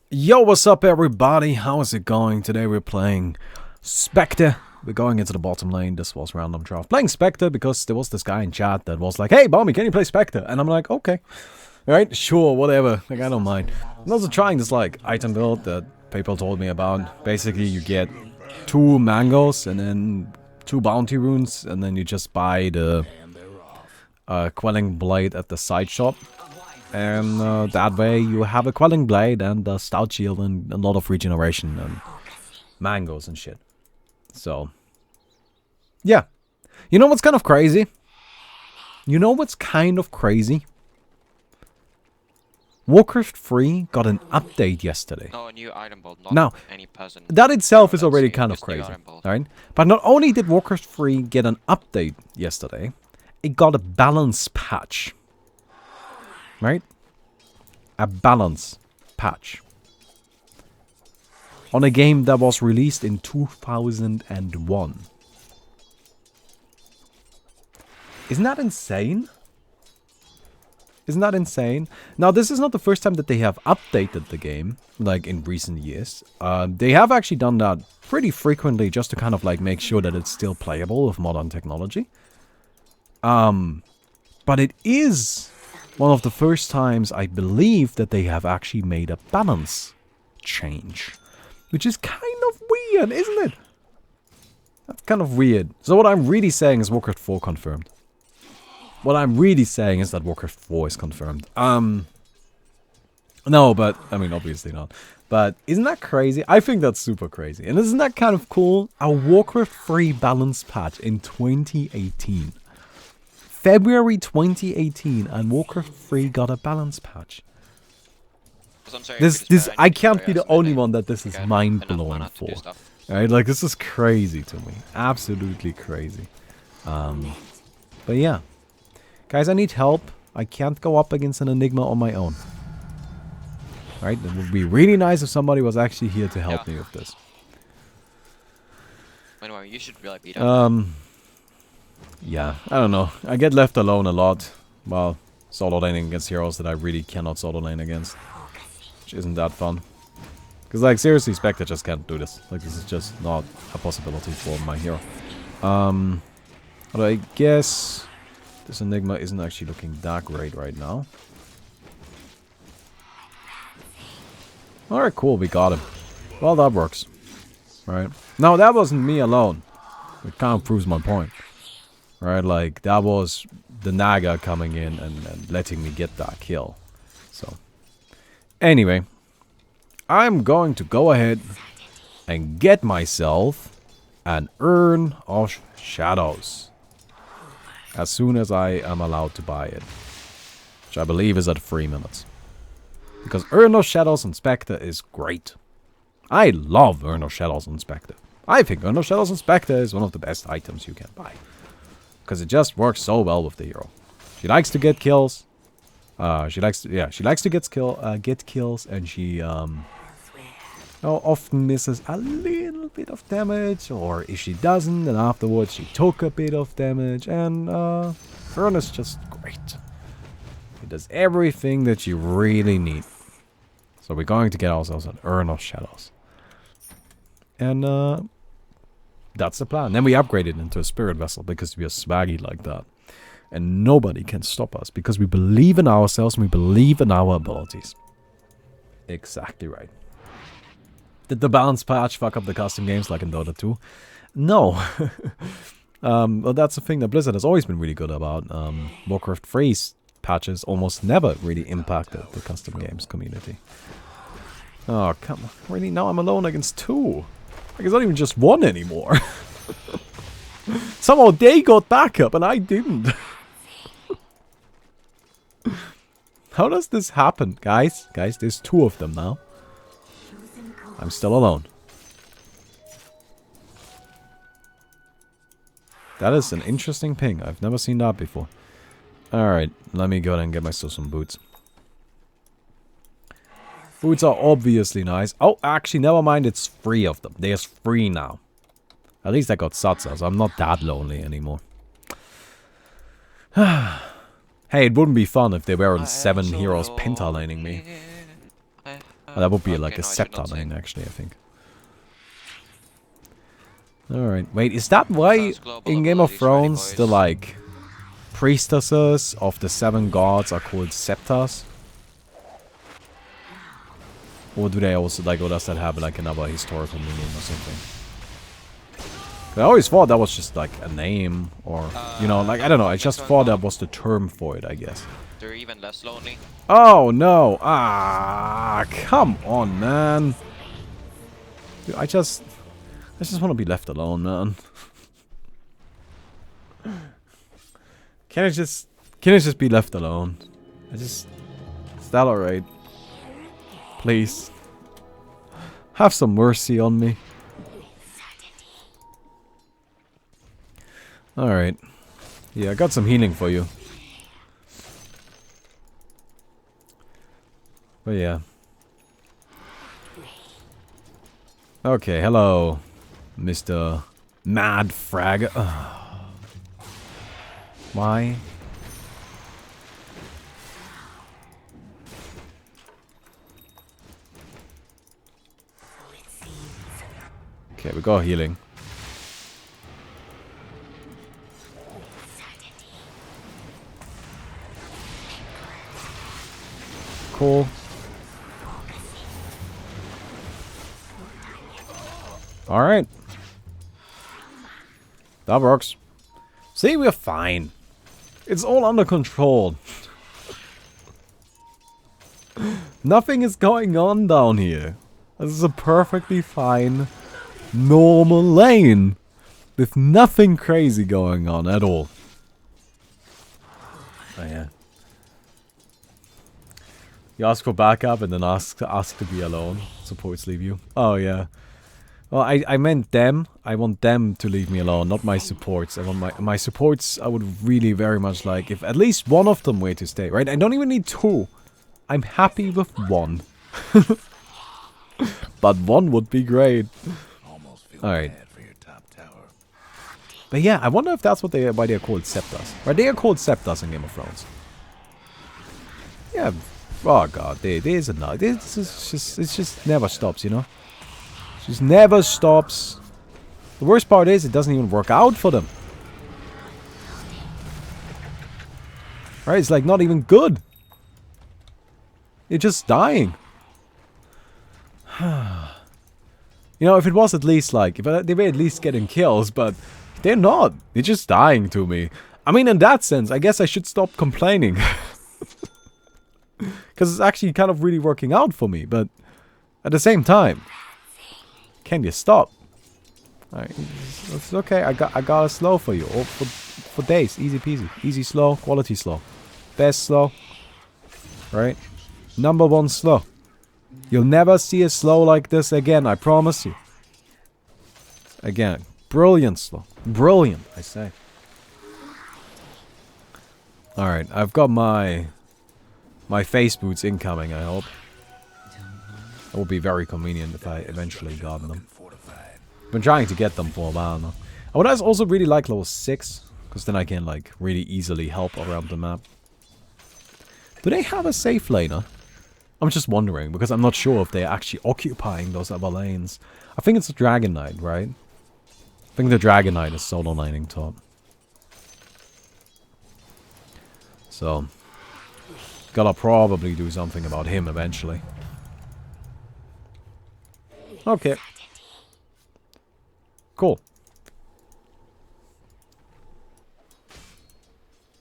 Yo, what's up everybody? How is it going? Today we're playing Spectre. We're going into the bottom lane. This was random draft. Playing Spectre because there was this guy in chat that was like, hey, Baumi, can you play Spectre? And I'm like, okay. Alright, sure, whatever. Like, I don't mind. I'm also trying this, like, item build that people told me about. Basically, you get 2 mangoes and then 2 bounty runes, and then you just buy the quelling blade at the side shop. And that way you have a quelling blade and a stout shield and a lot of regeneration and mangoes and shit. So, yeah. You know what's kind of crazy? Warcraft 3 got an update yesterday. No, a new item build, not Now, any person. that itself is already See, kind of just new crazy, item build. right? But not only did Warcraft 3 get an update yesterday, it got a balance patch. Right? A balance patch. On a game that was released in 2001. Isn't that insane? Isn't that insane? Now, this is not the first time that they have updated the game, like in recent years. They have actually done that pretty frequently just to kind of like make sure that it's still playable with modern technology. But it is one of the first times, I believe, that they have actually made a balance change. Which is kind of weird, isn't it? That's kind of weird. So what I'm really saying is Warcraft 4 confirmed. What I'm really saying is that Warcraft 4 is confirmed. No, but, I mean, obviously not. But isn't that crazy? I think that's super crazy. And isn't that kind of cool? A Warcraft 3 balance patch in 2018. February 2018, and Warcraft 3 got a balance patch. I can't be the only one that this is mind-blowing for. Right? Like, this is crazy to me. Absolutely crazy. But yeah. Guys, I need help. I can't go up against an Enigma on my own. Right? It would be really nice if somebody was actually here to help me with this. Anyway, you should really beat up. Yeah, I don't know. I get left alone a lot while solo laning against heroes that I really cannot solo lane against. Which isn't that fun. Because, like, seriously, Spectre just can't do this. Like, this is just not a possibility for my hero. But I guess this Enigma isn't actually looking that great right now. Alright, cool, we got him. Well, that works. Right? Now, that wasn't me alone. It kind of proves my point. Right, like, that was the Naga coming in and letting me get that kill. So, anyway, I'm going to go ahead and get myself an Urn of Shadows. As soon as I am allowed to buy it. Which I believe is at 3 minutes. Because Urn of Shadows on Spectre is great. I love Urn of Shadows on Spectre. I think Urn of Shadows on Spectre is one of the best items you can buy. Because it just works so well with the hero. She likes to get kills. She likes to get kills, and she often misses a little bit of damage, or if she doesn't, then afterwards she took a bit of damage, and Urn is just great. It does everything that you really need. So we're going to get ourselves an Urn of Shadows. And that's the plan. Then we upgrade it into a spirit vessel because we are swaggy like that. And nobody can stop us because we believe in ourselves and we believe in our abilities. Exactly right. Did the balance patch fuck up the custom games like in Dota 2? No. Well, that's the thing that Blizzard has always been really good about. Warcraft 3's patches almost never really impacted the custom games community. Oh, come on. Really? Now I'm alone against 2. Like, it's not even just 1 anymore. Somehow they got backup and I didn't. How does this happen, guys? Guys, there's 2 of them now. I'm still alone. That is an interesting ping. I've never seen that before. Alright, let me go ahead and get myself some boots. Boots are obviously nice. Oh, actually, never mind. It's 3 of them. There's 3 now. At least I got Satsa, so I'm not that lonely anymore. Hey, it wouldn't be fun if there weren't 7 heroes pentalaning me. Oh, that would be okay, like a no, I should scepter not say. lane, actually, I think. Alright, wait, is that why Sounds global in Game of abilities ready, Thrones the, boys. like, priestesses of the 7 gods are called scepters? Or do they also, like, or does that have, like, another historical meaning or something? I always thought that was just, like, a name, or, you know, like, I don't know, I just thought that was the term for it, I guess. They're even less lonely. Oh, no! Ah, come on, man! Dude, I just want to be left alone, man. Can I just be left alone? Is that alright? Please. Have some mercy on me. Alright. Yeah, I got some healing for you. But yeah. Okay, hello, Mr. Mad Frag. Why? Okay, we got healing. Cool. Alright. That works. See, we're fine. It's all under control. Nothing is going on down here. This is a perfectly fine, normal lane. With nothing crazy going on at all. Oh yeah. You ask for backup and then ask to be alone. Supports leave you. Oh yeah. Well, I meant them. I want them to leave me alone, not my supports. I want my supports. I would really very much like if at least one of them were to stay. Right? I don't even need 2. I'm happy with 1. But 1 would be great. All right. But yeah, I wonder if that's why they're called scepters. Right? They are called scepters in Game of Thrones. Yeah. Oh god, there's enough. It just never stops, you know. Just never stops. The worst part is it doesn't even work out for them. Right? It's like not even good. You're just dying. You know, if it was at least like, if they were at least getting kills, but they're not. They're just dying to me. I mean, in that sense, I guess I should stop complaining. Because it's actually kind of really working out for me, but at the same time, can you stop? Alright, it's okay. I got a slow for you. Or for days. Easy peasy. Easy slow, quality slow. Best slow. Right? #1 slow. You'll never see a slow like this again, I promise you. Again, brilliant slow. Brilliant, I say. Alright, I've got my face boots incoming, I hope. It would be very convenient if I eventually got them. Been trying to get them for a while now. I would also really like level 6, because then I can like really easily help around the map. Do they have a safe laner? I'm just wondering, because I'm not sure if they're actually occupying those other lanes. I think it's a Dragon Knight, right? I think the Dragon Knight is solo laning top. So, gotta probably do something about him eventually. Okay. Cool.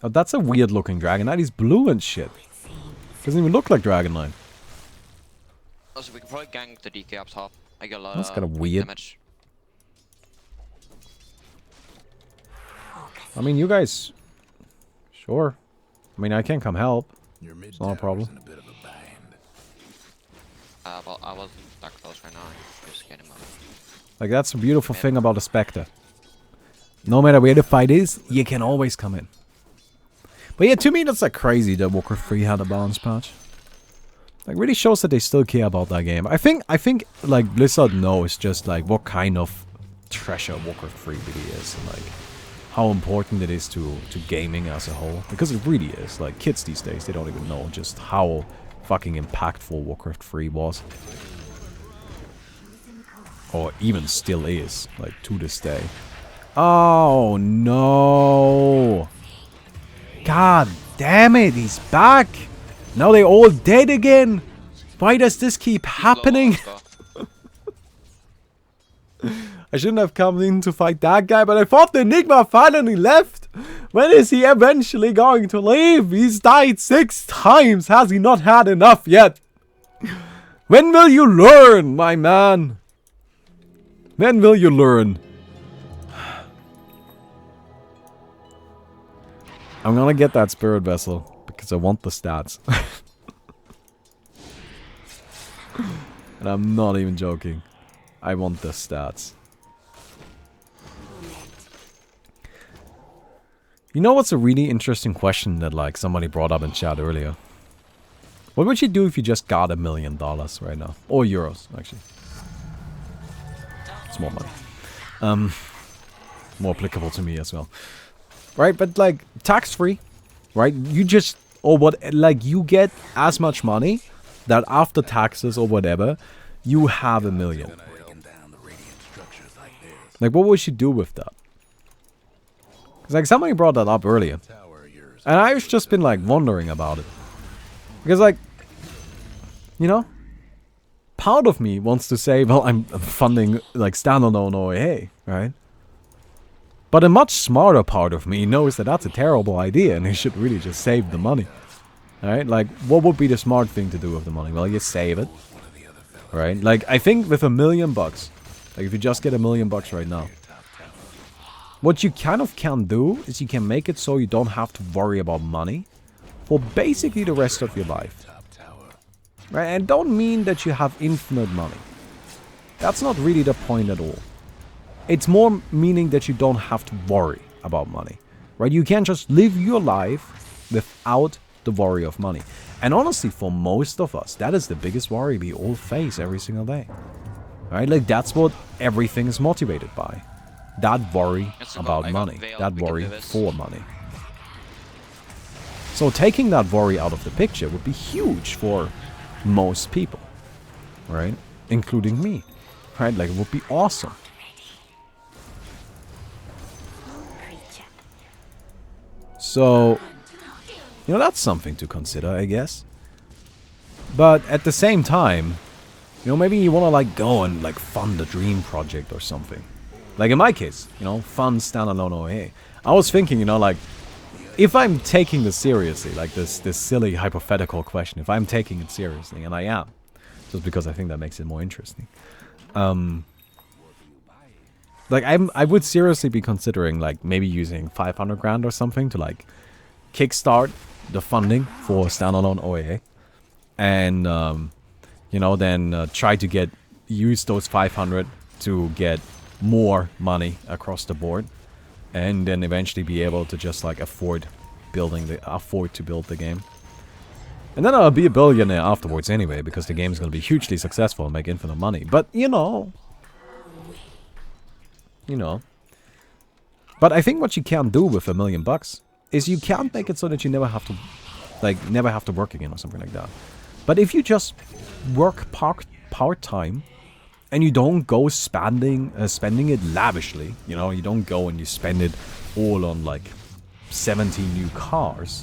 Oh, that's a weird looking Dragon Knight. He's blue and shit. Doesn't even look like Dragon Knight. Also, we can probably gank the DK up top. I get a lot That's of kind of weird. damage. I mean, you guys... Sure. I mean, I can come help. It's not a problem. Well, I wasn't that close right now. Just get him up. Like, that's a beautiful thing about a Spectre. No matter where the fight is, you can always come in. But yeah, to me, that's like crazy that Walker 3 had a balance patch. Like, really shows that they still care about that game. I think, like, Blizzard knows just, like, what kind of treasure Walker 3 really is. And, like, how important it is to gaming as a whole. Because it really is. Like, kids these days, they don't even know just how fucking impactful Warcraft 3 was. Or even still is, like, to this day. Oh, no. God damn it, he's back. Now they all dead again. Why does this keep happening? I shouldn't have come in to fight that guy, but I thought the Enigma finally left. When is he eventually going to leave? He's died 6 times. Has he not had enough yet? When will you learn, my man? When will you learn? I'm gonna get that spirit vessel because I want the stats. And I'm not even joking. I want the stats. You know what's a really interesting question that like somebody brought up in chat earlier? What would you do if you just got $1 million right now? Or euros, actually. It's more money. More applicable to me as well. Right, but like tax-free, right? You just, or what, like you get as much money that after taxes or whatever, you have $1 million. Like what would you do with that? Because like somebody brought that up earlier. And I've just been like wondering about it. Because like, you know, part of me wants to say, well, I'm funding like standalone OAA, right? But a much smarter part of me knows that that's a terrible idea and they should really just save the money. Right? Like, what would be the smart thing to do with the money? Well, you save it. Right? Like, I think with $1 million, like if you just get $1 million right now, what you kind of can do is you can make it so you don't have to worry about money for basically the rest of your life. Right? And don't mean that you have infinite money. That's not really the point at all. It's more meaning that you don't have to worry about money. Right? You can just live your life without the worry of money. And honestly, for most of us, that is the biggest worry we all face every single day. Right? Like, that's what everything is motivated by. That worry about money. That worry for money. So taking that worry out of the picture would be huge for most people. Right? Including me. Right? Like, it would be awesome. So, you know, that's something to consider, I guess. But at the same time, you know, maybe you want to like go and like fund a dream project or something. Like in my case, you know, fund standalone OA. I was thinking, you know, like, if I'm taking this seriously, like this silly hypothetical question, if I'm taking it seriously, and I am, just because I think that makes it more interesting. Like, I would seriously be considering, like, maybe using 500 grand or something to, like, kickstart the funding for standalone OAA. And, you know, then try to use those 500 to get more money across the board. And then eventually be able to just, like, afford to build the game. And then I'll be a billionaire afterwards anyway, because the game is going to be hugely successful and make infinite money. But, you know... But I think what you can do with $1 million is you can make it so that you never have to, like, never have to work again or something like that. But if you just work part-time and you don't go spending it lavishly, you know, you don't go and you spend it all on, like, 17 new cars.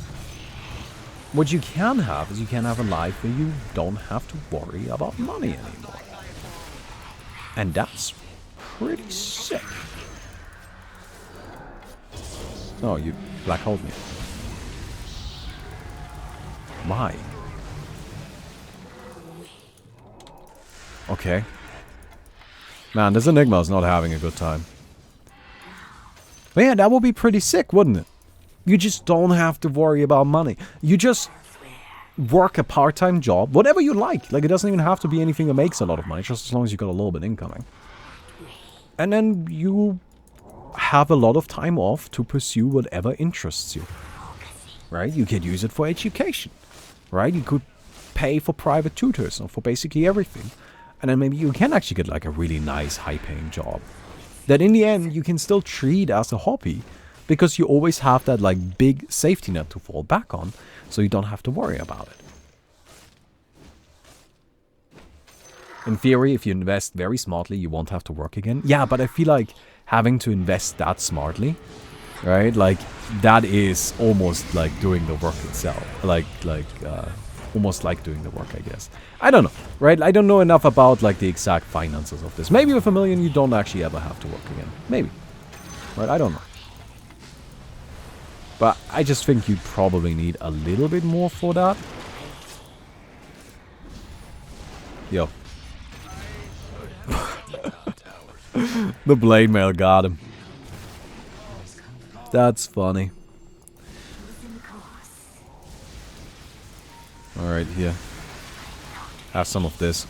What you can have is you can have a life where you don't have to worry about money anymore. And that's pretty sick. Oh, you black holed me. Why? Okay. Man, this Enigma's not having a good time. But yeah, that would be pretty sick, wouldn't it? You just don't have to worry about money. You just work a part-time job, whatever you like. Like, it doesn't even have to be anything that makes a lot of money, just as long as you got a little bit incoming. And then you have a lot of time off to pursue whatever interests you. Right? You could use it for education. Right? You could pay for private tutors or for basically everything. And then maybe you can actually get like a really nice high-paying job. That in the end you can still treat as a hobby. Because you always have that like big safety net to fall back on. So you don't have to worry about it. In theory, if you invest very smartly, you won't have to work again. Yeah, but I feel like having to invest that smartly, right? Like, that is almost like doing the work itself. Almost like doing the work, I guess. I don't know, right? I don't know enough about, like, the exact finances of this. Maybe with $1 million, you don't actually ever have to work again. Maybe. Right? I don't know. But I just think you probably need a little bit more for that. Yo. The blade mail got him. That's funny. Alright, here. Have some of this.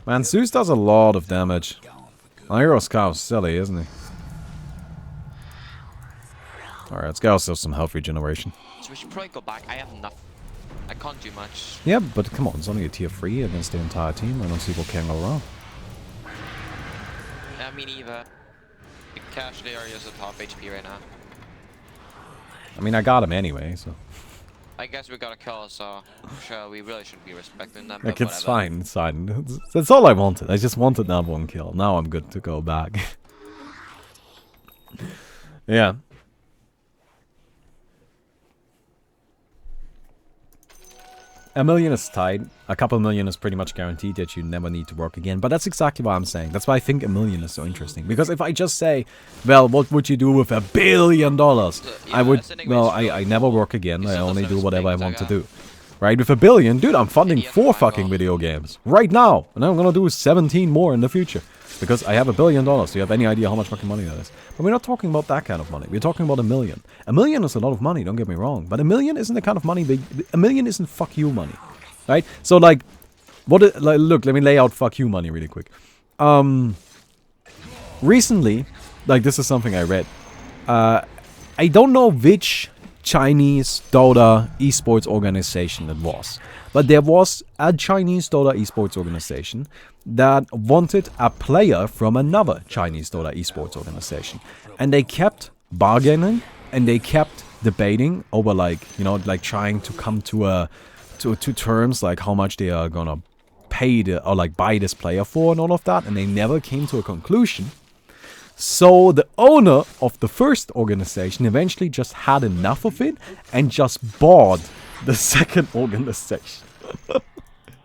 Man, Zeus does a lot of damage. My hero's kind of silly, isn't he? Alright, let's get ourselves some health regeneration. So we should probably go back. I have nothing. I can't do much. Yeah, but come on, it's only a tier 3 against the entire team. I don't see what can go wrong. I mean, either. The casualty area is a top HP right now. I mean, I got him anyway, so... I guess we got a kill, so sure, we really shouldn't be respecting them. Like, it's fine, it's fine. That's all I wanted. I just wanted that one kill. Now I'm good to go back. Yeah. $1 million is tight. A couple million is pretty much guaranteed that you never need to work again. But that's exactly what I'm saying. That's why I think $1 million is so interesting. Because if I just say, well, what would you do with $1 billion? I would, well, I never work again. I only do whatever I want to do. Right? With $1 billion, dude, I'm funding 4 fucking video games. Right now. And I'm gonna do 17 more in the future. Because I have $1 billion. Do you have any idea how much fucking money that is? But we're not talking about that kind of money. We're talking about $1 million. $1 million is a lot of money, don't get me wrong. But $1 million isn't the kind of money $1 million isn't fuck you money. Right? So like, look, let me lay out fuck you money really quick. Recently, like this is something I read. I don't know which Chinese Dota esports organization it was. But there was a Chinese Dota esports organization that wanted a player from another Chinese Dota esports organization. And they kept bargaining and they kept debating over like, you know, like trying to come to terms like how much they are gonna pay or like buy this player for and all of that. And they never came to a conclusion. So the owner of the first organization eventually just had enough of it and just bought the second organization.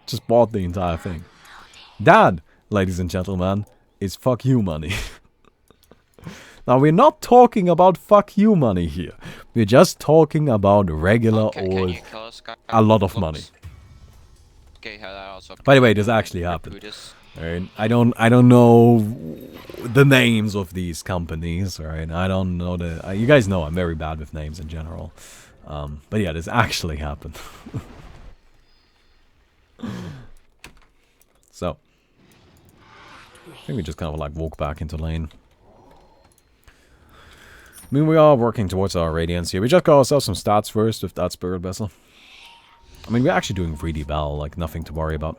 Just bought the entire thing. That, ladies and gentlemen, is fuck you money. Now, we're not talking about fuck you money here. We're just talking about regular old, a lot of money. Okay, that also by the way, this actually happened. Right? I don't know the names of these companies, right? I don't know you guys know I'm very bad with names in general. But yeah, this actually happened. So, I think we just kind of like walk back into lane. I mean, we are working towards our radiance here. We just got ourselves some stats first with that spirit vessel. I mean, we're actually doing really well, like nothing to worry about.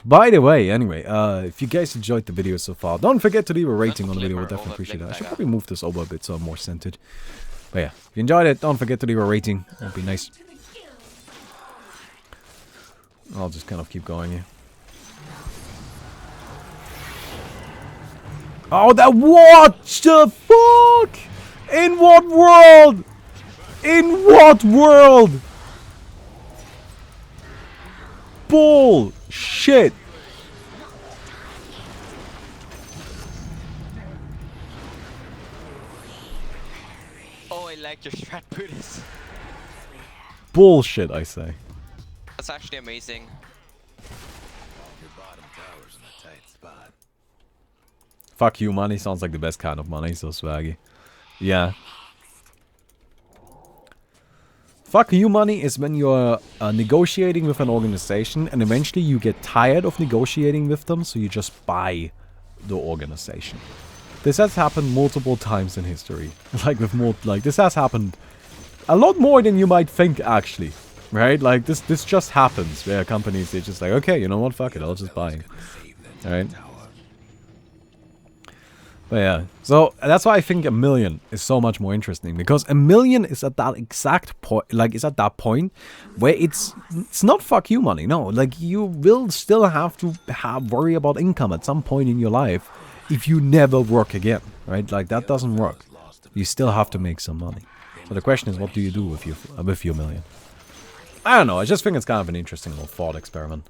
By the way, anyway, if you guys enjoyed the video so far, don't forget to leave a rating on the video. We'll definitely appreciate that. I should probably move this over a bit so I'm more centered. But yeah, if you enjoyed it, don't forget to leave a rating. That'd be nice. I'll just kind of keep going here. Oh, that what the fuck? In what world? In what world? Bullshit. Oh, I like your strat booties. Bullshit, I say. That's actually amazing. Your bottom tower's in a tight spot. Fuck you money sounds like the best kind of money, so swaggy. Yeah. Fuck you money is when you're negotiating with an organization and eventually you get tired of negotiating with them, so you just buy the organization. This has happened multiple times in history. Like this has happened a lot more than you might think, actually. Right? Like this just happens where companies, they're just like, okay, you know what, fuck it, I'll just buy it. Alright. But yeah, so that's why I think 1,000,000 is so much more interesting, because 1,000,000 is at that exact point, like it's at that point where it's not fuck you money. No, like you will still have to worry about income at some point in your life if you never work again, right? Like that doesn't work. You still have to make some money. So the question is, what do you do with your 1,000,000? I don't know. I just think it's kind of an interesting little thought experiment.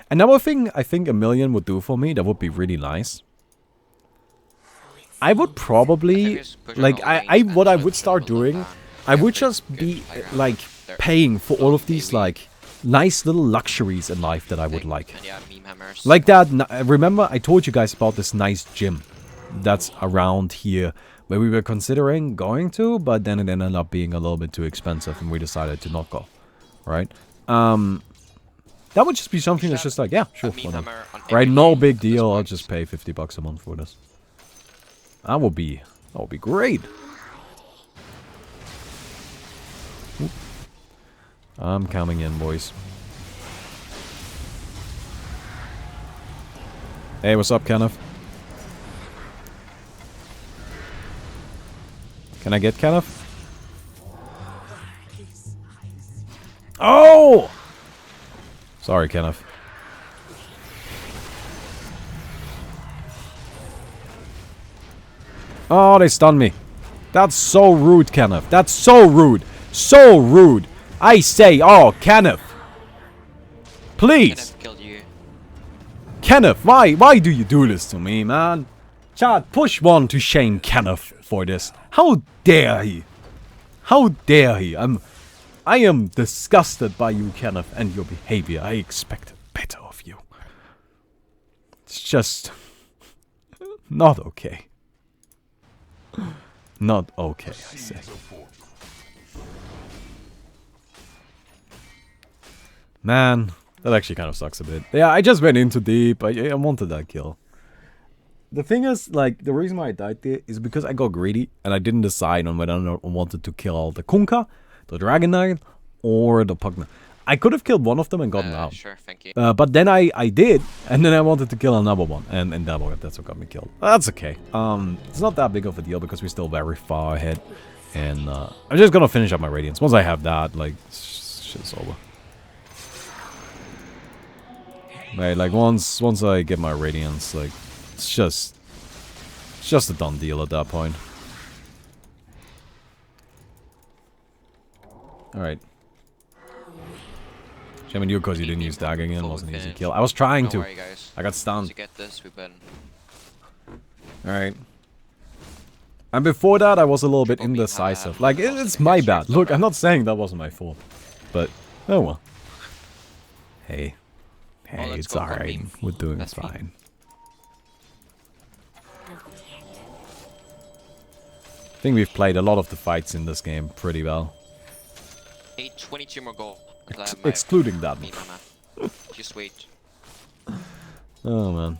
Another thing I think 1,000,000 would do for me that would be really nice. I would probably, like, what I would start doing, I would just be, like, paying for all of these, like, nice little luxuries in life that I would like. Like that, remember I told you guys about this nice gym that's around here, where we were considering going to, but then it ended up being a little bit too expensive and we decided to not go, right? That would just be something that's just like, yeah, sure, whatever. Right, no big deal, I'll just pay 50 bucks a month for this. That would be great. Oop. I'm coming in, boys. Hey, what's up, Kenneth? Can I get Kenneth? Oh! Sorry, Kenneth. Oh, they stunned me. That's so rude, Kenneth. That's so rude. So rude. I say, oh, Kenneth. Please. Kenneth killed you. Kenneth, why do you do this to me, man? Chat, push one to shame Kenneth for this. How dare he? How dare he? I am disgusted by you, Kenneth, and your behavior. I expected better of you. It's just not okay. Not okay, I say. Man, that actually kind of sucks a bit. Yeah, I just went in too deep. I wanted that kill. The thing is, like, the reason why I died there is because I got greedy and I didn't decide on whether or not I wanted to kill the Kunkka, the Dragon Knight, or the Pugna. I could have killed one of them and gotten out. Sure, thank you. But then I did, and then I wanted to kill another one, and that's what got me killed. That's okay. It's not that big of a deal because we're still very far ahead, and I'm just gonna finish up my Radiance. Once I have that, like, shit's over. Right, like once I get my Radiance, like, it's just a done deal at that point. All right. Shame on you because you didn't use dagger again. It wasn't an easy kill. I was trying to. Worry, guys. I got stunned. To get this, we've been... Alright. And before that, I was a little bit indecisive. Like, it's my bad. Look, I'm not saying that wasn't my fault. But, oh well. Hey. Hey, it's alright. We're doing fine. I think we've played a lot of the fights in this game pretty well. 22 more gold. Excluding that one. Just wait. Oh, man.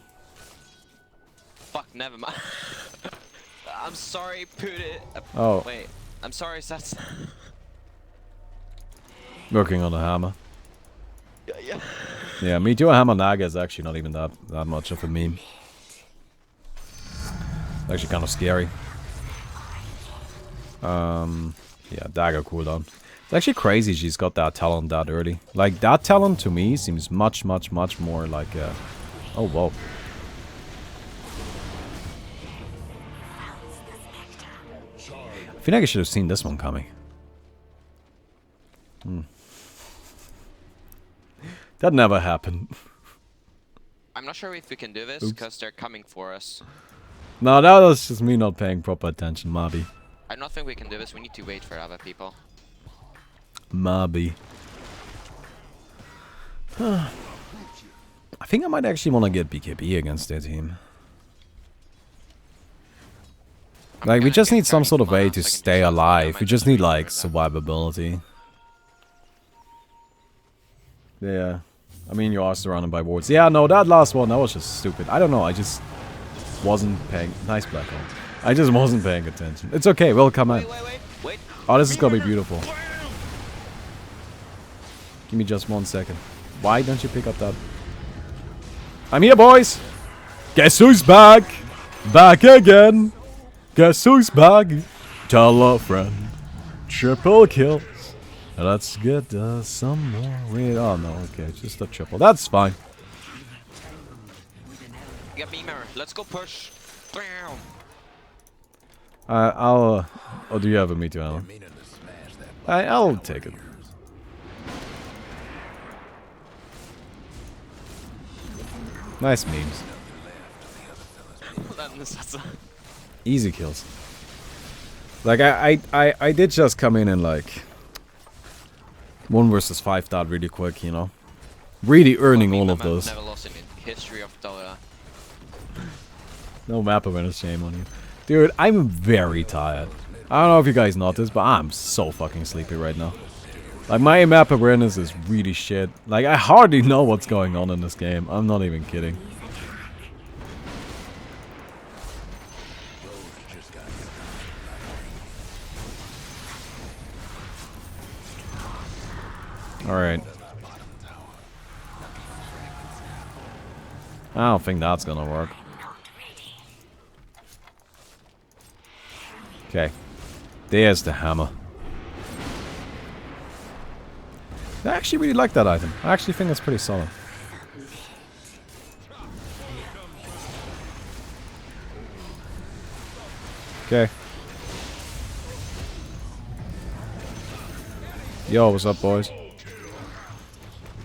Fuck, never mind. I'm sorry, put it. Oh. Wait, I'm sorry, Sats. Working on the hammer. Yeah. Yeah, Meteor Hammer Naga is actually not even that much of a meme. It's actually kind of scary. Yeah, dagger cooldown. It's actually crazy she's got that talent that early. Like, that talent to me seems much more like a... Oh, whoa. I feel like I should have seen this one coming. That never happened. I'm not sure if we can do this because they're coming for us. No, that was just me not paying proper attention, Mabi. I don't think we can do this. We need to wait for other people. Mabi. I think I might actually want to get BKB against their team. Like, we just need some sort of way to stay alive. We just need, like, survivability. Yeah. I mean, you are surrounded by wards. Yeah, no, that last one, that was just stupid. I don't know, I just wasn't paying... Nice black hole. I just wasn't paying attention. It's okay, we'll come in. Wait. Oh, this is gonna be beautiful. Give me just 1 second. Why don't you pick up that? I'm here, boys! Guess who's back? Back again! Guess who's back? Tell a friend. Triple kills. Let's get some more. Wait, oh no, okay, just a triple. That's fine. Get beamer. Let's go push. Bam. I'll. Oh, do you have a meteor, Alan? Meaning to smash that I'll take it. Nice memes. Easy kills. Like I did just come in and like 1 versus 5 that really quick, you know. Really earning all of those. Never lost in history of Dota. No map awareness, shame on you. Dude, I'm very tired. I don't know if you guys noticed, but I'm so fucking sleepy right now. Like, my map awareness is really shit. Like, I hardly know what's going on in this game. I'm not even kidding. Alright. I don't think that's gonna work. Okay. There's the hammer. I actually really like that item. I actually think it's pretty solid. Okay. Yo, what's up, boys?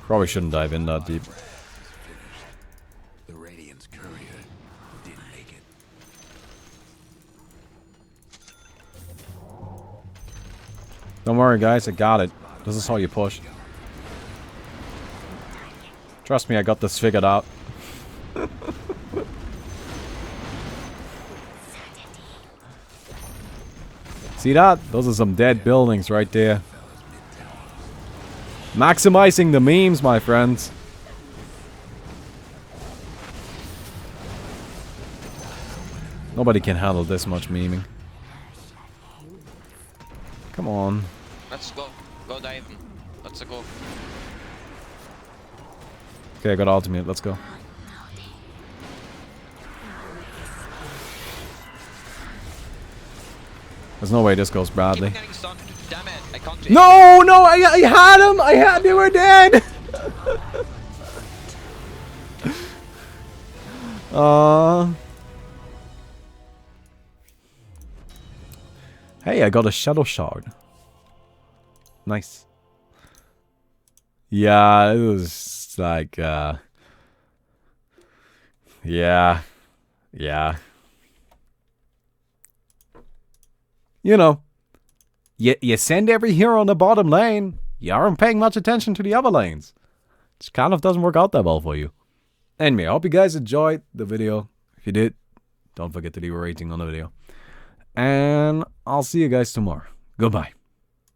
Probably shouldn't dive in that deep. The Radiant's courier didn't make it. Don't worry, guys. I got it. This is how you push. Trust me, I got this figured out. See that? Those are some dead buildings right there. Maximizing the memes, my friends. Nobody can handle this much memeing. Come on. Let's go. Go dive. Let's go. Okay, I got ultimate. Let's go. There's no way this goes badly. Keep getting stunned. Damn it. I can't. No, no, I had him. I had. They were dead. Hey, I got a shadow shard. Nice. Yeah, it was like, yeah. You know, you send every hero in the bottom lane. You aren't paying much attention to the other lanes. It kind of doesn't work out that well for you. Anyway, I hope you guys enjoyed the video. If you did, don't forget to leave a rating on the video. And I'll see you guys tomorrow. Goodbye.